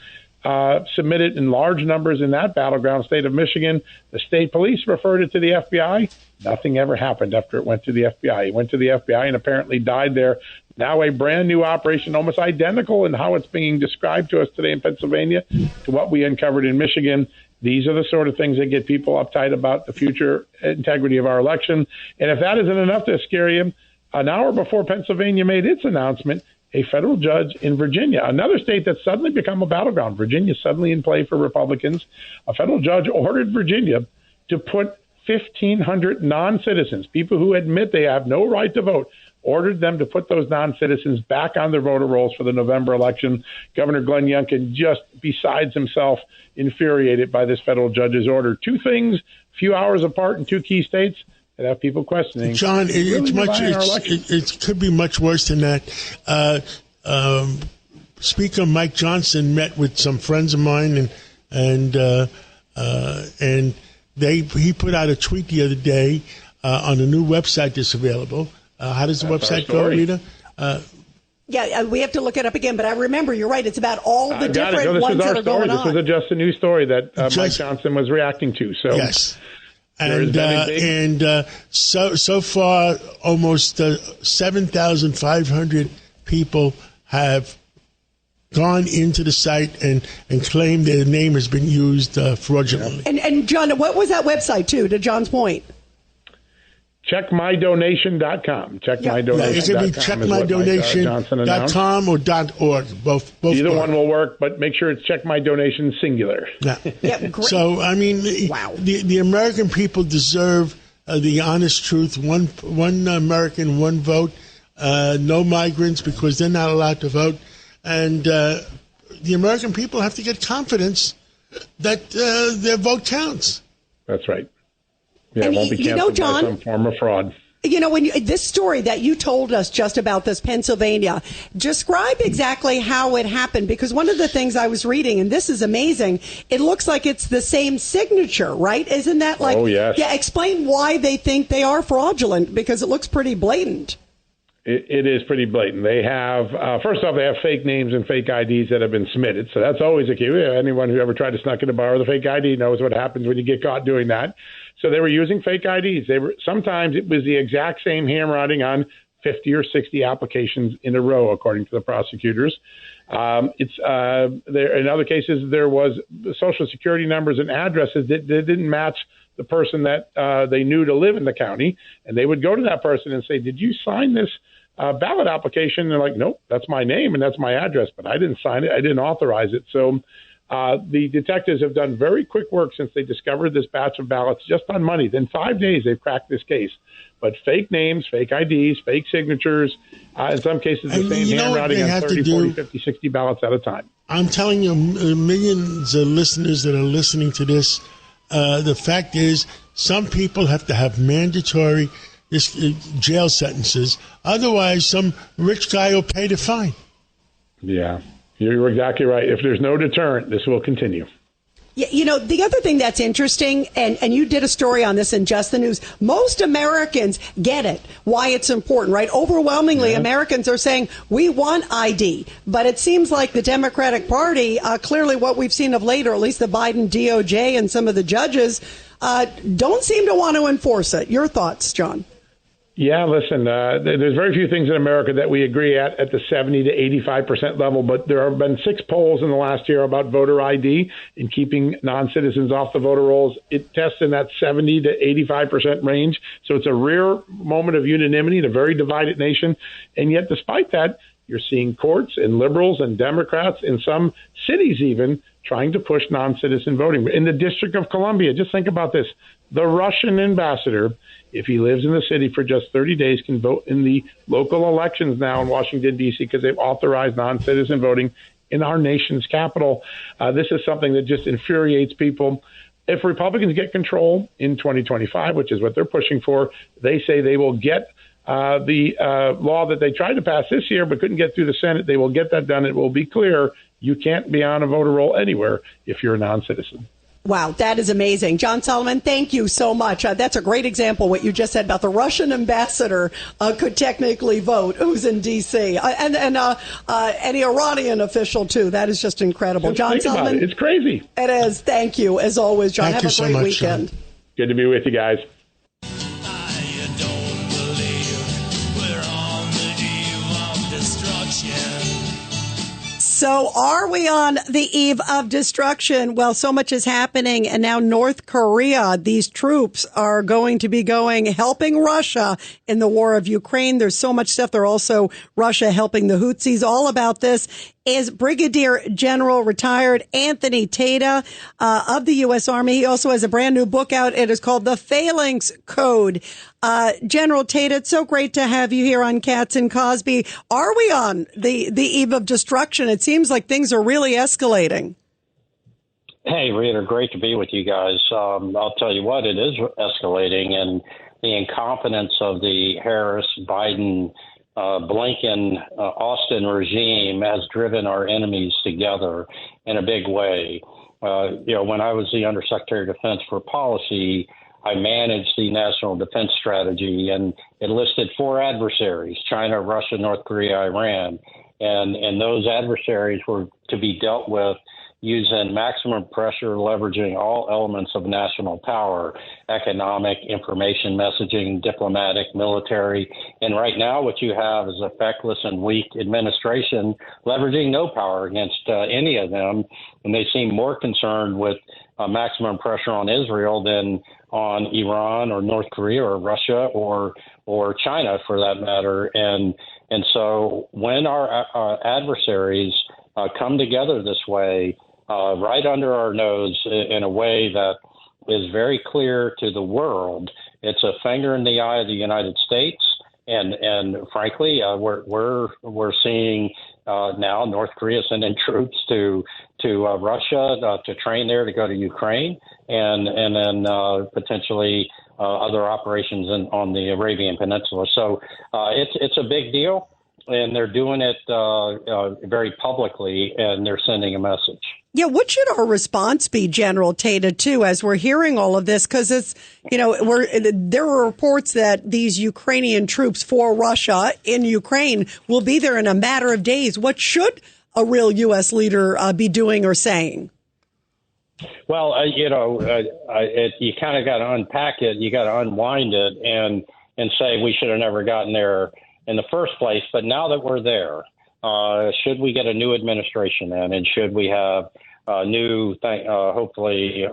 S11: submitted in large numbers in that battleground state of Michigan. The state police referred it to the FBI. Nothing ever happened after it went to the FBI. It went to the FBI and apparently died there. Now a brand new operation, almost identical in how it's being described to us today in Pennsylvania to what we uncovered in Michigan. These are the sort of things that get people uptight about the future integrity of our election. And if that isn't enough to scare you, an hour before Pennsylvania made its announcement, a federal judge in Virginia, another state that's suddenly become a battleground, Virginia suddenly in play for Republicans, a federal judge ordered Virginia to put 1,500 non-citizens, people who admit they have no right to vote, ordered them to put those non-citizens back on their voter rolls for the November election. Governor Glenn Youngkin just besides himself, infuriated by this federal judge's order. Two things, a few hours apart in two key states, that have people questioning.
S3: John, it could be much worse than that. Speaker Mike Johnson met with some friends of mine, and he put out a tweet the other day on a new website that's available. How does the website go, Rita?
S4: Yeah, we have to look it up again, but I remember, you're right, it's about all the different ones that are going on.
S11: This was just a news story that Mike Johnson was reacting to. So
S3: yes. And so far, almost 7,500 people have gone into the site and claimed their name has been used fraudulently.
S4: And John, what was that website, too, to John's point?
S11: CheckMyDonation.com. CheckMyDonation.com.
S3: It could be CheckMyDonation.com or .org. Both
S11: Either
S3: work.
S11: one will work, but make sure it's CheckMyDonation singular.
S3: Yeah.
S4: Yeah, great.
S3: So, I mean,
S4: wow.
S3: The American people deserve the honest truth. One American, one vote. No migrants because they're not allowed to vote. And the American people have to get confidence that their vote counts.
S11: That's right. Yeah,
S4: And
S11: it won't be canceled by some form of fraud.
S4: You know, this story that you told us just about this Pennsylvania, describe exactly how it happened, because one of the things I was reading, and this is amazing, it looks like it's the same signature, right? Isn't that like,
S11: oh, yes.
S4: Yeah, explain why they think they are fraudulent, because it looks pretty blatant.
S11: It is pretty blatant. They have, first off, they have fake names and fake IDs that have been submitted. So that's always a key. Anyone who ever tried to snuck in a bar with a fake ID knows what happens when you get caught doing that. So they were using fake IDs. Sometimes it was the exact same handwriting on 50 or 60 applications in a row, according to the prosecutors. In other cases, there was social security numbers and addresses that didn't match the person that they knew to live in the county, and they would go to that person and say, "Did you sign this ballot application?" And they're like, "Nope, that's my name and that's my address, but I didn't sign it. I didn't authorize it." So the detectives have done very quick work since they discovered this batch of ballots just on money. Then 5 days they've cracked this case. But fake names, fake IDs, fake signatures, in some cases the same handwriting on 30, 40, 50, 60 ballots at a time.
S3: I'm telling you, millions of listeners that are listening to this, the fact is some people have to have mandatory jail sentences. Otherwise, some rich guy will pay the fine.
S11: Yeah, you're exactly right. If there's no deterrent, this will continue.
S4: Yeah, you know, the other thing that's interesting, and you did a story on this in Just the News, most Americans get it, why it's important, right? Overwhelmingly, Americans are saying, we want ID. But it seems like the Democratic Party, clearly what we've seen of late, or at least the Biden DOJ and some of the judges, don't seem to want to enforce it. Your thoughts, John?
S11: Yeah, listen, there's very few things in America that we agree at the 70 to 85% level, but there have been 6 polls in the last year about voter ID and keeping non-citizens off the voter rolls. It tests in that 70 to 85% range, so it's a rare moment of unanimity in a very divided nation. And yet, despite that, you're seeing courts and liberals and Democrats in some cities even trying to push non-citizen voting. In the District of Columbia, just think about this. The Russian ambassador, if he lives in the city for just 30 days, can vote in the local elections now in Washington, D.C., because they've authorized non-citizen voting in our nation's capital. This is something that just infuriates people. If Republicans get control in 2025, which is what they're pushing for, they say they will get the law that they tried to pass this year but couldn't get through the Senate. They will get that done. It will be clear you can't be on a voter roll anywhere if you're a non-citizen.
S4: Wow, that is amazing. John Solomon, thank you so much. That's a great example, what you just said about the Russian ambassador could technically vote, who's in D.C., and any Iranian official, too. That is just incredible.
S11: Just
S4: John Solomon.
S11: It's crazy.
S4: It is. Thank you, as always, John.
S3: Thank
S4: Have
S3: you
S4: a
S3: so
S4: great
S3: much,
S4: weekend.
S3: John.
S11: Good to be with you guys.
S4: So are we on the eve of destruction? Well, so much is happening. And now North Korea, these troops are going to be helping Russia in the war of Ukraine. There's so much stuff. They're also Russia helping the Houthis. All about this is Brigadier General retired Anthony Tata of the U.S. Army. He also has a brand new book out. It is called The Phalanx Code. General Tata, it's so great to have you here on Katz and Cosby. Are we on the eve of destruction? It seems like things are really escalating.
S12: Hey, Rita, great to be with you guys. I'll tell you what, it is escalating, and the incompetence of the Harris, Biden, Blinken, Austin regime has driven our enemies together in a big way. When I was the Undersecretary of Defense for Policy, I managed the National Defense Strategy, and it listed 4 adversaries: China, Russia, North Korea, Iran. And those adversaries were to be dealt with using maximum pressure, leveraging all elements of national power: economic, information messaging, diplomatic, military. And right now what you have is a feckless and weak administration leveraging no power against any of them. And they seem more concerned with maximum pressure on Israel than on Iran or North Korea or Russia or China, for that matter. And so when our adversaries come together this way, right under our nose, in a way that is very clear to the world, it's a finger in the eye of the United States. And frankly, we're seeing now North Korea sending troops to Russia to train there, to go to Ukraine, and then potentially other operations on the Arabian Peninsula. So it's a big deal, and they're doing it very publicly, and they're sending a message.
S4: Yeah, what should our response be, General Tata, too, as we're hearing all of this? Because it's, there are reports that these Ukrainian troops for Russia in Ukraine will be there in a matter of days. What should a real U.S. leader be doing or saying?
S12: Well, you kind of got to unpack it. You got to unwind it and say we should have never gotten there in the first place. But now that we're there, should we get a new administration in, and should we have new, hopefully,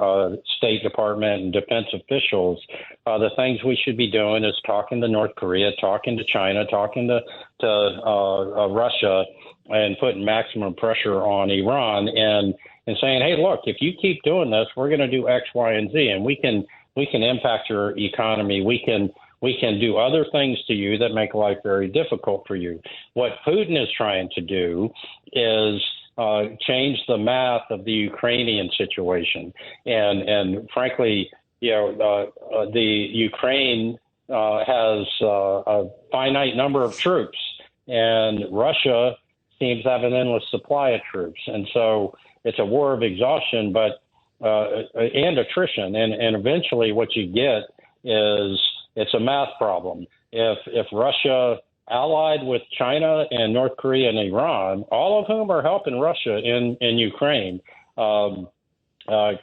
S12: State Department and defense officials, the things we should be doing is talking to North Korea, talking to China, talking to Russia, and putting maximum pressure on Iran and saying, hey, look, if you keep doing this, we're going to do X, Y, and Z, and we can impact your economy. We can do other things to you that make life very difficult for you. What Putin is trying to do is change the math of the Ukrainian situation. And frankly, the Ukraine has a finite number of troops, and Russia seems to have an endless supply of troops. And so it's a war of exhaustion, and attrition. And eventually what you get is it's a math problem. If Russia allied with China and North Korea and Iran, all of whom are helping Russia in Ukraine,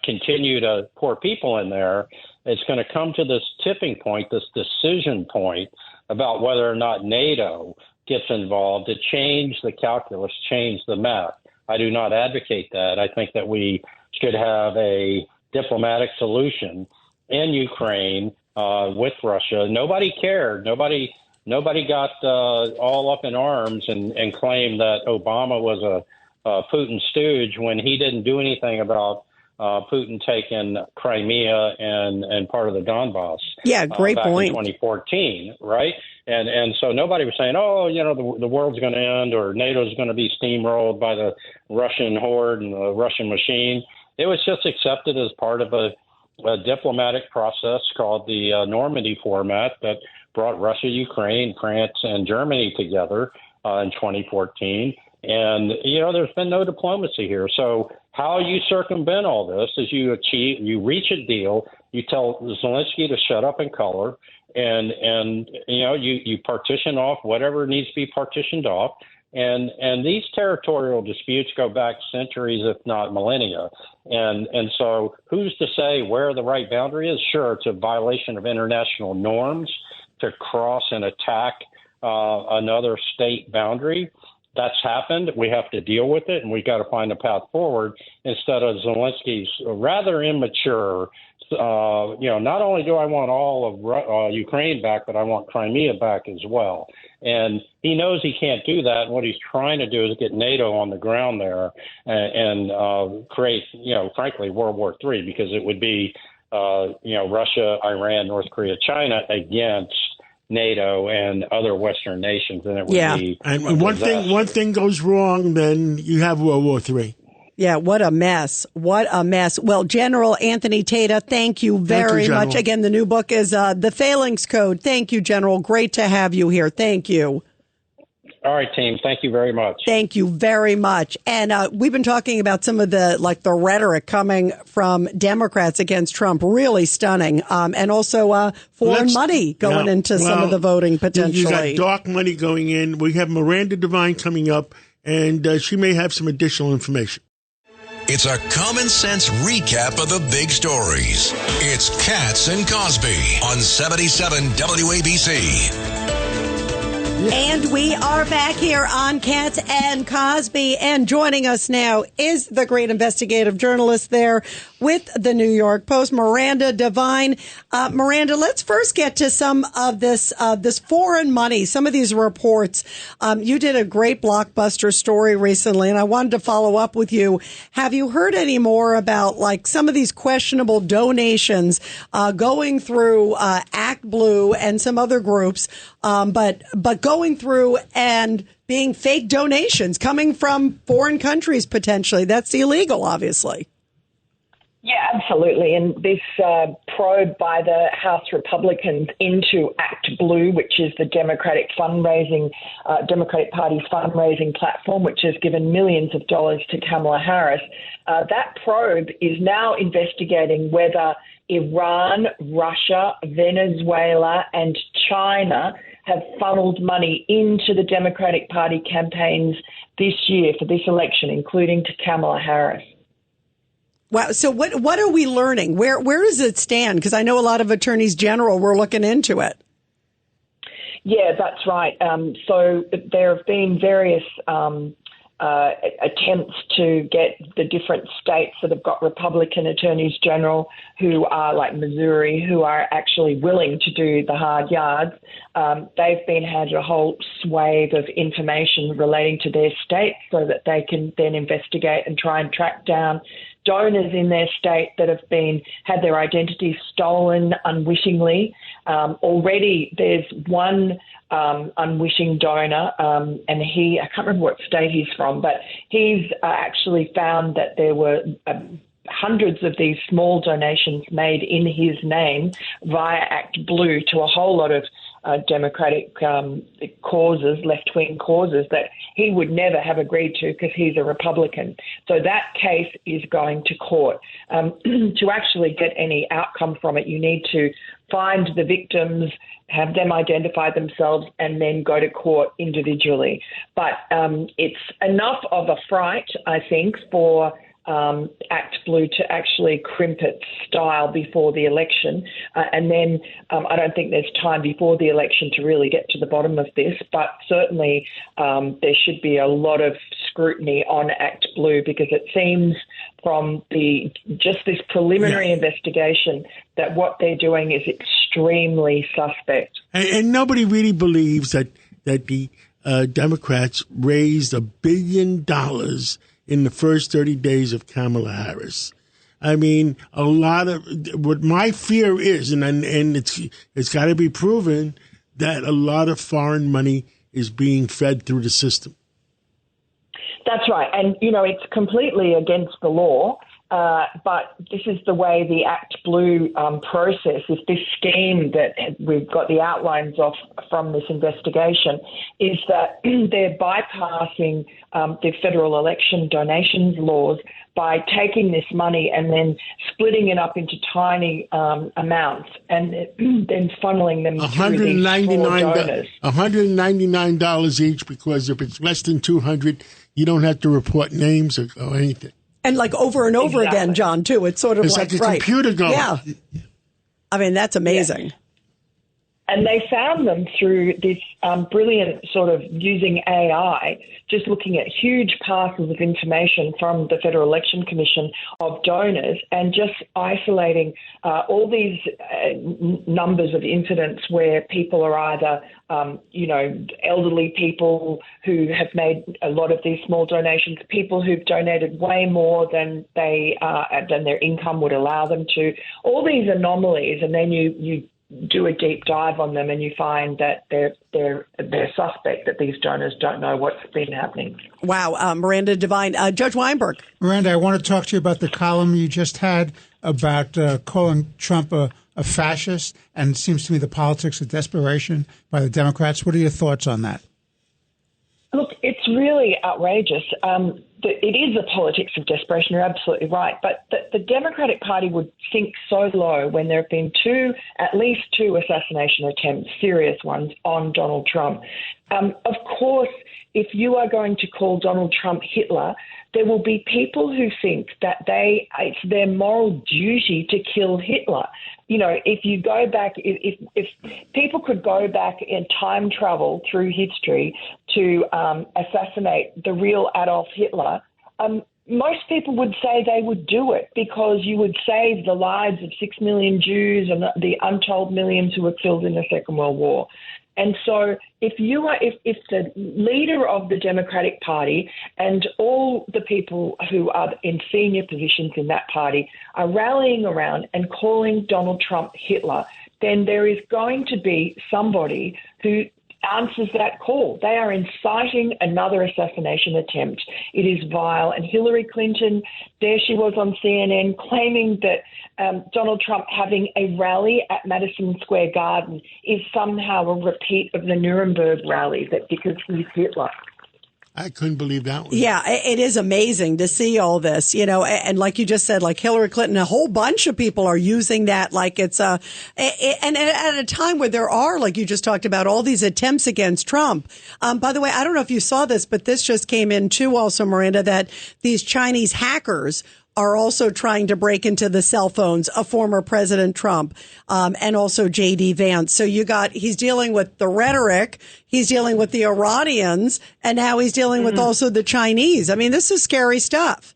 S12: continue to pour people in there, it's going to come to this tipping point, this decision point about whether or not NATO gets involved to change the calculus, change the math. I do not advocate that. I think that we should have a diplomatic solution in Ukraine with Russia. Nobody cared. Nobody got all up in arms and claimed that Obama was a Putin stooge when he didn't do anything about Putin taking Crimea and part of the Donbass.
S4: Yeah, great
S12: back
S4: point.
S12: In 2014, right? And so nobody was saying, the world's going to end or NATO's going to be steamrolled by the Russian horde and the Russian machine. It was just accepted as part of a diplomatic process called the Normandy format that brought Russia, Ukraine, France, and Germany together in 2014. And, there's been no diplomacy here. So how you circumvent all this is you reach a deal, you tell Zelensky to shut up and color, and you partition off whatever needs to be partitioned off. And these territorial disputes go back centuries, if not millennia. And so who's to say where the right boundary is? Sure, it's a violation of international norms to cross and attack another state boundary. That's happened. We have to deal with it, and we got to find a path forward instead of Zelensky's rather immature. Not only do I want all of Ukraine back, but I want Crimea back as well. And he knows he can't do that. And what he's trying to do is get NATO on the ground there and create, frankly, World War III, because it would be, Russia, Iran, North Korea, China against NATO and other Western nations, and it would be.
S3: And one thing goes wrong, then you have World War III.
S4: Yeah, what a mess. What a mess. Well, General Anthony Tata, thank you very much. Again, the new book is The Phalanx Code. Thank you, General. Great to have you here. Thank you.
S12: All right, team. Thank you very much.
S4: Thank you very much. And we've been talking about some of the rhetoric coming from Democrats against Trump. Really stunning. And also foreign money going into some of the voting potentially.
S3: You got dark money going in. We have Miranda Devine coming up, and she may have some additional information.
S1: It's a common sense recap of the big stories. It's Katz and Cosby on 77 WABC.
S4: And we are back here on Katz and Cosby. And joining us now is the great investigative journalist there with the New York Post, Miranda Devine. Miranda, let's first get to some of this foreign money, some of these reports. You did a great blockbuster story recently, and I wanted to follow up with you. Have you heard any more about some of these questionable donations going through Act Blue and some other groups, but going through and being fake donations coming from foreign countries potentially. That's illegal, obviously.
S13: Yeah, absolutely. And this probe by the House Republicans into Act Blue, which is the Democratic Party's fundraising platform, which has given millions of dollars to Kamala Harris, that probe is now investigating whether Iran, Russia, Venezuela, and China have funneled money into the Democratic Party campaigns this year for this election, including to Kamala Harris.
S4: Wow. So what are we learning? Where does it stand? Because I know a lot of attorneys general were looking into it.
S13: Yeah, that's right. So there have been various attempts to get the different states that have got Republican attorneys general who are like Missouri, who are actually willing to do the hard yards. They've been handed a whole swathe of information relating to their state so that they can then investigate and try and track down donors in their state that have had their identities stolen unwittingly. Already there's one unwitting donor, and I can't remember what state he's from, but he's actually found that there were hundreds of these small donations made in his name via Act Blue to a whole lot of Democratic causes, left-wing causes that he would never have agreed to because he's a Republican. So that case is going to court. To actually get any outcome from it, you need to find the victims, have them identify themselves, and then go to court individually. But it's enough of a fright, I think, for Act Blue to actually crimp its style before the election. And then I don't think there's time before the election to really get to the bottom of this, but certainly there should be a lot of scrutiny on Act Blue because it seems from just this preliminary investigation that what they're doing is extremely suspect.
S3: And nobody really believes that the Democrats raised $1 billion in the first 30 days of Kamala Harris. I mean, a lot of what my fear is, and it's got to be proven that a lot of foreign money is being fed through the system.
S13: That's right. And, it's completely against the law. But this is the way the Act Blue process is. This scheme that we've got the outlines of from this investigation is that they're bypassing the federal election donations laws by taking this money and then splitting it up into tiny amounts and then funneling them through these small donors.
S3: $199 each, because if it's less than 200, you don't have to report names or anything.
S4: And like over and over again, John, too. It's sort of
S3: it's like a computer going.
S4: Yeah. I mean, that's amazing.
S13: Yeah. And they found them through this brilliant sort of using AI, just looking at huge parcels of information from the Federal Election Commission of donors and just isolating all these numbers of incidents where people are either, elderly people who have made a lot of these small donations, people who've donated way more than than their income would allow them to, all these anomalies, and then you do a deep dive on them and you find that they're suspect, that these donors don't know what's been happening.
S4: Wow. Miranda Devine. Judge Weinberg.
S6: Miranda, I want to talk to you about the column you just had about calling Trump a fascist, and it seems to me the politics of desperation by the Democrats. What are your thoughts on that?
S13: Look, it's really outrageous. It is a politics of desperation. You're absolutely right. But the Democratic Party would sink so low when there have been at least two assassination attempts, serious ones, on Donald Trump. Of course, if you are going to call Donald Trump Hitler, there will be people who think that it's their moral duty to kill Hitler. If you go back, if people could go back in time travel through history to assassinate the real Adolf Hitler, most people would say they would do it because you would save the lives of 6 million Jews and the untold millions who were killed in the Second World War. And so if the leader of the Democratic Party and all the people who are in senior positions in that party are rallying around and calling Donald Trump Hitler, then there is going to be somebody who answers that call. They are inciting another assassination attempt. It is vile. And Hillary Clinton, there she was on CNN claiming that Donald Trump having a rally at Madison Square Garden is somehow a repeat of the Nuremberg rally, that because he's Hitler.
S3: I couldn't believe that one.
S4: Yeah, it is amazing to see all this, and like you just said, like Hillary Clinton, a whole bunch of people are using that like it's and at a time where there are, like you just talked about, all these attempts against Trump. By the way, I don't know if you saw this, but this just came in too also, Miranda, that these Chinese hackers are also trying to break into the cell phones of former President Trump, and also J.D. Vance. So he's dealing with the rhetoric, he's dealing with the Iranians, and now he's dealing with also the Chinese. I mean, this is scary stuff.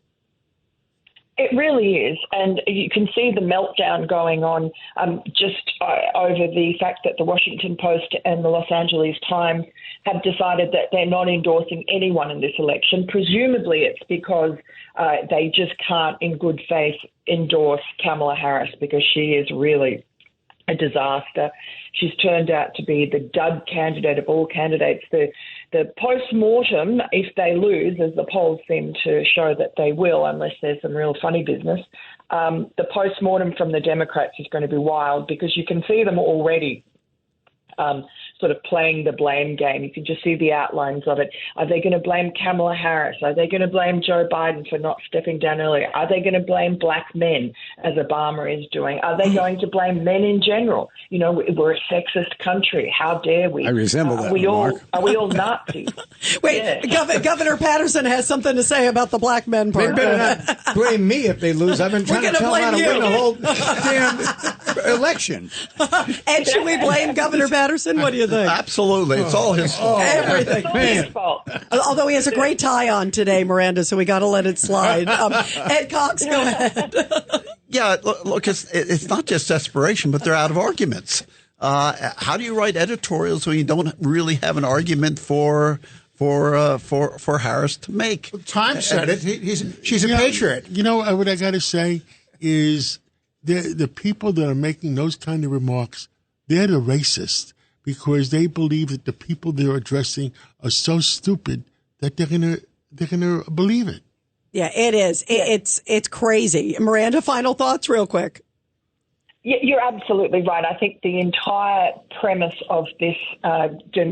S13: It really is. And you can see the meltdown going on just over the fact that the Washington Post and the Los Angeles Times have decided that they're not endorsing anyone in this election. Presumably it's because they just can't in good faith endorse Kamala Harris because she is really a disaster. She's turned out to be the dud candidate of all candidates. The post-mortem, if they lose, as the polls seem to show that they will, unless there's some real funny business, the post-mortem from the Democrats is going to be wild because you can see them already sort of playing the blame game. You can just see the outlines of it. Are they going to blame Kamala Harris? Are they going to blame Joe Biden for not stepping down earlier? Are they going to blame black men, as Obama is doing? Are they going to blame men in general? We're a sexist country. How dare we?
S5: I resemble that,
S13: Are we all Nazis?
S4: Wait, yeah. Governor Patterson has something to say about the black men part.
S5: They better not blame me if they lose. I've been trying to tell them how to win the whole damn election.
S4: And should we blame Governor Patterson? What do you think?
S7: Absolutely. It's all his fault.
S4: Everything.
S13: His fault.
S4: Although he has a great tie on today, Miranda, so we got to let it slide. Ed Cox, go ahead.
S7: Yeah, look, it's not just desperation, but they're out of arguments. How do you write editorials when you don't really have an argument for Harris to make?
S6: Time said it. She's a patriot.
S3: What I got to say is the people that are making those kind of remarks, they're the racists because they believe that the people they're addressing are so stupid that they're gonna believe it.
S4: Yeah, it is. It's crazy. Miranda, final thoughts real quick.
S13: You're absolutely right. I think the entire premise of this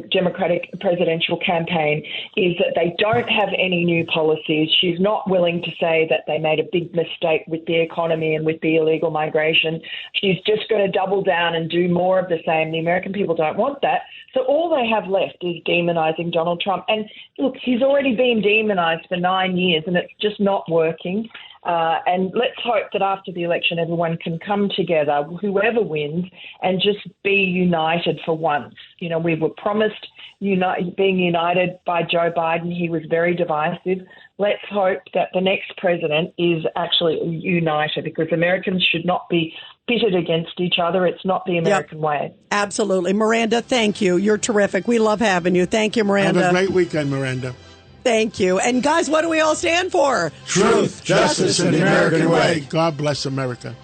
S13: Democratic presidential campaign is that they don't have any new policies. She's not willing to say that they made a big mistake with the economy and with the illegal migration. She's just going to double down and do more of the same. The American people don't want that. So all they have left is demonizing Donald Trump. And look, he's already been demonized for 9 years, and it's just not working. And let's hope that after the election, everyone can come together, whoever wins, and just be united for once. We were promised being united by Joe Biden. He was very divisive. Let's hope that the next president is actually united because Americans should not be pitted against each other. It's not the American way.
S4: Absolutely. Miranda, thank you. You're terrific. We love having you. Thank you, Miranda.
S3: Have a great weekend, Miranda.
S4: Thank you. And guys, what do we all stand for?
S3: Truth, justice, and the American way. God bless America.